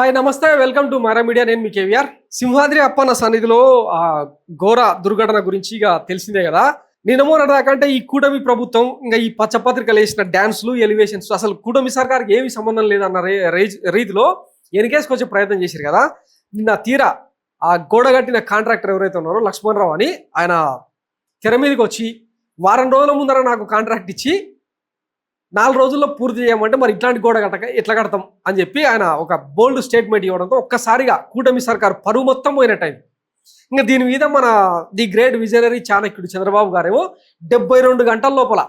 Hi నమస్తే, welcome to Mara media. నేను మీ కేవీఆర్. సింహాద్రి అప్పన్న సన్నిధిలో ఘోర దుర్ఘటన గురించి ఇక తెలిసిందే కదా. నిన్నమో నడదాకంటే ఈ కూటమి ప్రభుత్వం ఇంకా ఈ పచ్చపత్రికలు వేసిన డాన్సులు, ఎలివేషన్స్ అసలు కూటమి సర్కార్కి ఏమి సంబంధం లేదన్న రీతిలో ఎనికేసుకొచ్చే ప్రయత్నం చేశారు కదా. నిన్న తీరా ఆ గోడ కట్టిన కాంట్రాక్టర్ ఎవరైతే ఉన్నారో లక్ష్మణరావు అని, ఆయన తెర మీదకి వచ్చి వారం రోజుల ముందర నాకు కాంట్రాక్ట్ ఇచ్చి 4 రోజుల్లో పూర్తి చేయమంటే మరి ఇట్లాంటి గోడ కట్టక ఎట్లా కడతాం అని చెప్పి ఆయన ఒక బోల్డ్ స్టేట్మెంట్ ఇవ్వడంతో ఒక్కసారిగా కూటమి సర్కారు పరువు మొత్తం పోయినట్టయింది. ఇంకా దీని మీద మన ది గ్రేట్ విజనరీ చాణక్యుడు చంద్రబాబు గారేమో 72 గంటల లోపల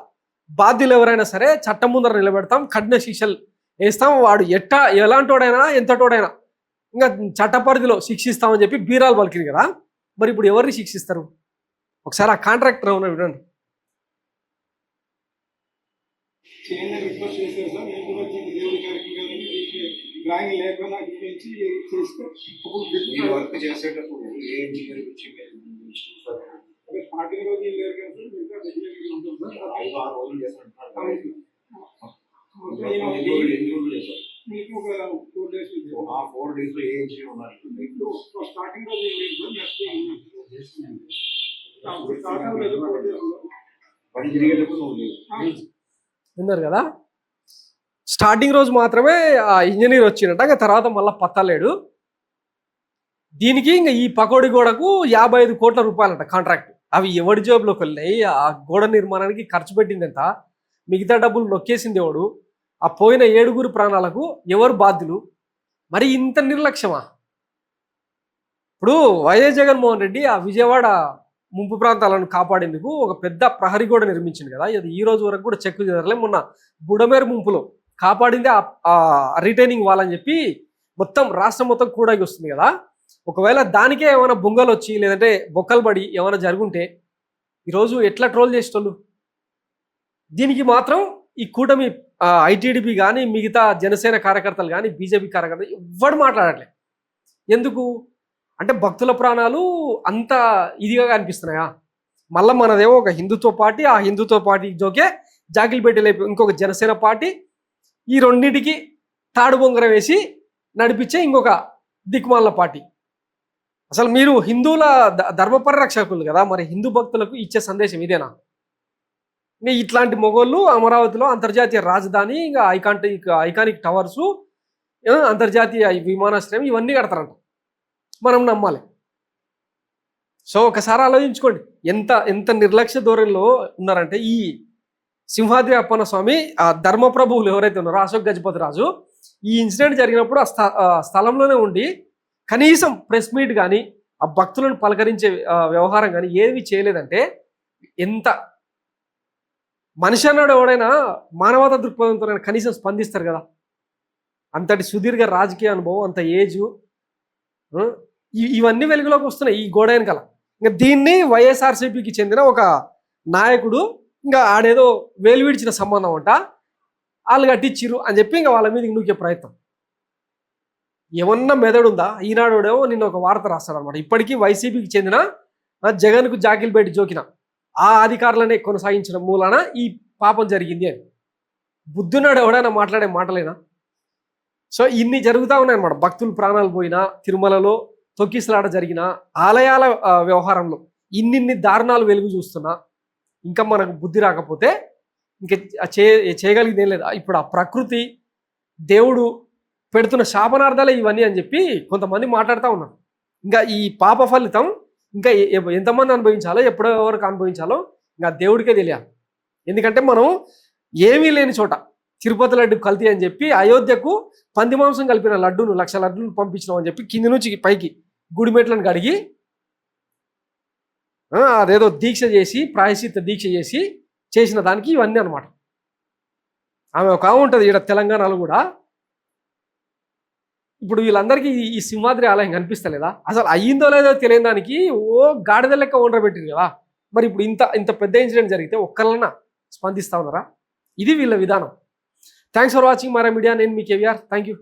బాధ్యులు ఎవరైనా సరే చట్టం ముందర నిలబెడతాం, కఠిన శిక్షలు వేస్తాం, వాడు ఎలాంటోడైనా ఎంతటోడైనా ఇంకా చట్ట పరిధిలో శిక్షిస్తామని చెప్పి బీరాలు పలికింది కదా. మరి ఇప్పుడు ఎవరిని శిక్షిస్తారు? ఒకసారి ఆ కాంట్రాక్టర్ ఉన్న వినండి. రిక్వెస్ట్ చేశారు సార్, నేను కూడా వచ్చింది దేవుడి కార్యక్రమం కదండి, డ్రాయింగ్ లేకుండా ఇప్పించి చేస్తే వర్క్ చేసేటప్పుడు ఏ ఇంజనీర్ వచ్చి అదే పార్టీ రోజు లేరు కదా సార్, మిగతా రెగ్యులర్గా ఉంటుంది సార్. 5-6 రోజులు చేస్తుంటారు. మీకు ఒక 4 days ఆ 4 days లో ఏ ఇంజనీర్ ఉన్నారు? ఇప్పుడు స్టార్టింగ్ రోజు ఏం లేదు సార్, నెక్స్ట్ స్టార్ట్ లేదు 4 days లో పని జరిగేటప్పుడు లేదు. విన్నారు కదా, స్టార్టింగ్ రోజు మాత్రమే ఆ ఇంజనీర్ వచ్చినట్ట, ఇంకా తర్వాత మళ్ళీ పత్తలేడు. దీనికి ఇంకా ఈ పకోడి గోడకు 55 కోట్ల రూపాయలంట కాంట్రాక్ట్. అవి ఎవడి జోబులోకి వెళ్ళినాయి? ఆ గోడ నిర్మాణానికి ఖర్చు పెట్టింది ఎంత? మిగతా డబ్బులు నొక్కేసింది ఎవడు? ఆ పోయిన 7 ప్రాణాలకు ఎవరు బాధ్యులు? మరి ఇంత నిర్లక్ష్యమా? ఇప్పుడు వైఎస్ జగన్మోహన్ రెడ్డి ఆ విజయవాడ ముంపు ప్రాంతాలను కాపాడేందుకు ఒక పెద్ద ప్రహరీ గోడ నిర్మించింది కదా. ఇది ఈ రోజు వరకు కూడా చెక్కు చెదరలే. మొన్న బుడమేరు ముంపులో కాపాడిందే ఆ రిటైనింగ్ వాల్ అని చెప్పి మొత్తం రాష్ట్రం మొత్తం కూడాకి వస్తుంది కదా. ఒకవేళ దానికే ఏమైనా బొంగలు వచ్చి లేదంటే బొక్కలు పడి ఏమైనా జరుగుంటే ఈరోజు ఎట్లా ట్రోల్ చేసేటోళ్ళు? దీనికి మాత్రం ఈ కూటమి ఐటీడీపీ కానీ మిగతా జనసేన కార్యకర్తలు కానీ బీజేపీ కార్యకర్తలు ఎవ్వడు మాట్లాడట్లేదు. ఎందుకు అంటే భక్తుల ప్రాణాలు అంత ఇదిగా కనిపిస్తున్నాయా? మళ్ళీ మనదేమో ఒక హిందుత్వ పార్టీ, ఆ హిందుత్వ పార్టీ జోకే జాకిల్పేట లేపు ఇంకొక జనసేన పార్టీ, ఈ రెండింటికి తాడు బొంగర వేసి నడిపించే ఇంకొక దిక్మాల పార్టీ. అసలు మీరు హిందువుల ధర్మ పరిరక్షకులు కదా, మరి హిందూ భక్తులకు ఇచ్చే సందేశం ఇదేనా? ఇంకా ఇట్లాంటి మొగోళ్ళు అమరావతిలో అంతర్జాతీయ రాజధాని, ఇంకా ఐకానిక్ టవర్సు, అంతర్జాతీయ విమానాశ్రయం ఇవన్నీ కడతారంట. మనం నమ్మాలి. సో ఒకసారి ఆలోచించుకోండి, ఎంత నిర్లక్ష్య ధోరణిలో ఉన్నారంటే ఈ సింహాద్రి అప్పన్న స్వామి ఆ ధర్మప్రభువులు ఎవరైతే ఉన్నారో అశోక్ గజపతి రాజు, ఈ ఇన్సిడెంట్ జరిగినప్పుడు ఆ స్థలంలోనే ఉండి కనీసం ప్రెస్ మీట్ కానీ ఆ భక్తులను పలకరించే వ్యవహారం కానీ ఏవి చేయలేదంటే ఎంత మనిషి అన్నాడు ఎవడైనా మానవతా దృక్పథంతో కనీసం స్పందిస్తారు కదా. అంతటి సుదీర్ఘ రాజకీయ అనుభవం, అంత ఏజు, ఇవన్నీ వెలుగులోకి వస్తున్నాయి ఈ గోడ వెనకాల. ఇంకా దీన్ని వైఎస్ఆర్సీపీకి చెందిన ఒక నాయకుడు ఇంకా ఆడేదో వేలు విడిచిన సంబంధం అంట, వాళ్ళు కట్టించిరు అని చెప్పి ఇంకా వాళ్ళ మీద నూకే ప్రయత్నం. ఏమన్నా మెదడుందా? ఈనాడేమో నిన్న ఒక వార్త రాస్తాడనమాట. ఇప్పటికీ వైసీపీకి చెందిన జగన్కు జాకిల్పేట జోకిన ఆ అధికారులనే కొనసాగించిన మూలాన ఈ పాపం జరిగింది అని. బుద్ధున్నాడు ఎవడైనా మాట్లాడే మాటలేనా? సో ఇన్ని జరుగుతూ ఉన్నాయన్నమాట. భక్తులు ప్రాణాలు పోయినా, తిరుమలలో తొక్కిసలాట జరిగిన, ఆలయాల వ్యవహారంలో ఇన్నిన్ని దారుణాలు వెలుగు చూస్తున్నా ఇంకా మనకు బుద్ధి రాకపోతే ఇంకా చేయగలిగింది ఏం లేదు. ఇప్పుడు ఆ ప్రకృతి దేవుడు పెడుతున్న శాపనార్థాలే ఇవన్నీ అని చెప్పి కొంతమంది మాట్లాడుతూ ఉన్నారు. ఇంకా ఈ పాప ఫలితం ఇంకా ఎంతమంది అనుభవించాలో, ఎవరికి అనుభవించాలో ఇంకా దేవుడికే తెలియాలి. ఎందుకంటే మనం ఏమీ లేని చోట తిరుపతి లడ్డు కల్తీ అని చెప్పి అయోధ్యకు పంది మాంసం కలిపిన లడ్డూను 1,00,000 లడ్డూను పంపించినాం అని చెప్పి కింది నుంచి పైకి గుడిమెట్లను కడిగి అదేదో దీక్ష చేసి, ప్రాయశ్చిత్త దీక్ష చేసిన దానికి ఇవన్నీ అనమాట. ఆమె ఒక ఉంటుంది ఇక్కడ తెలంగాణలో కూడా. ఇప్పుడు వీళ్ళందరికీ ఈ సింహాద్రి ఆలయం కనిపిస్తలేదా? అసలు అయ్యిందో లేదో తెలియని దానికి గాడిద లెక్క వండబెట్టింది కదా. మరి ఇప్పుడు ఇంత పెద్ద ఇన్సిడెంట్ జరిగితే ఒక్కళ్ళన్నా స్పందిస్తా ఉన్నారా? ఇది వీళ్ళ విధానం. Thanks for watching Mara media. నేను మీ కేవీఆర్. Thank you.